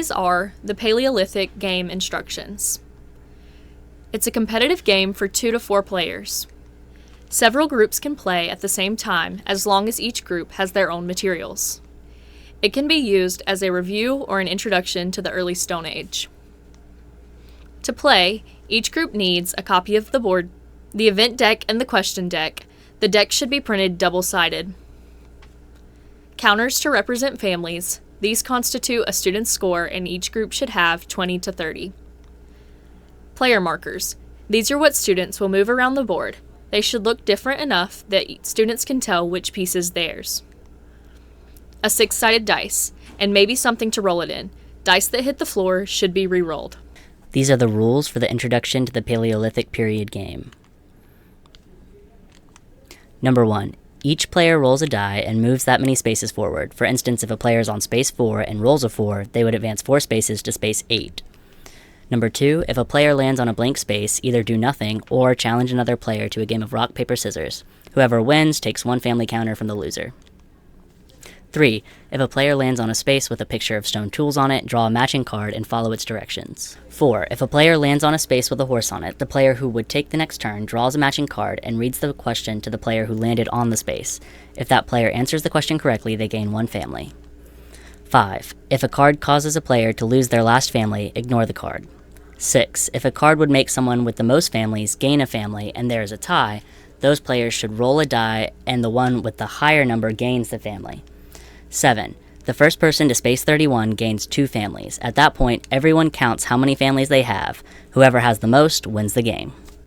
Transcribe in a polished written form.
These are the Paleolithic game instructions. It's a competitive game for 2 to 4 players. Several groups can play at the same time as long as each group has their own materials. It can be used as a review or an introduction to the early Stone Age. To play, each group needs a copy of the board, the event deck, and the question deck. The deck should be printed double-sided. Counters to represent families. These constitute a student's score, and each group should have 20 to 30. Player markers. These are what students will move around the board. They should look different enough that students can tell which piece is theirs. A 6-sided dice, and maybe something to roll it in. Dice that hit the floor should be re-rolled. These are the rules for the introduction to the Paleolithic period game. Number 1. Each player rolls a die and moves that many spaces forward. For instance, if a player is on space 4 and rolls a 4, they would advance 4 spaces to space 8. Number 2. If a player lands on a blank space, either do nothing or challenge another player to a game of rock, paper, scissors. Whoever wins takes 1 family counter from the loser. 3. If a player lands on a space with a picture of stone tools on it, draw a matching card and follow its directions. 4. If a player lands on a space with a horse on it, the player who would take the next turn draws a matching card and reads the question to the player who landed on the space. If that player answers the question correctly, they gain 1 family. 5. If a card causes a player to lose their last family, ignore the card. 6. If a card would make someone with the most families gain a family and there is a tie, those players should roll a die and the one with the higher number gains the family. 7. The first person to space 31 gains 2 families. At that point, everyone counts how many families they have. Whoever has the most wins the game.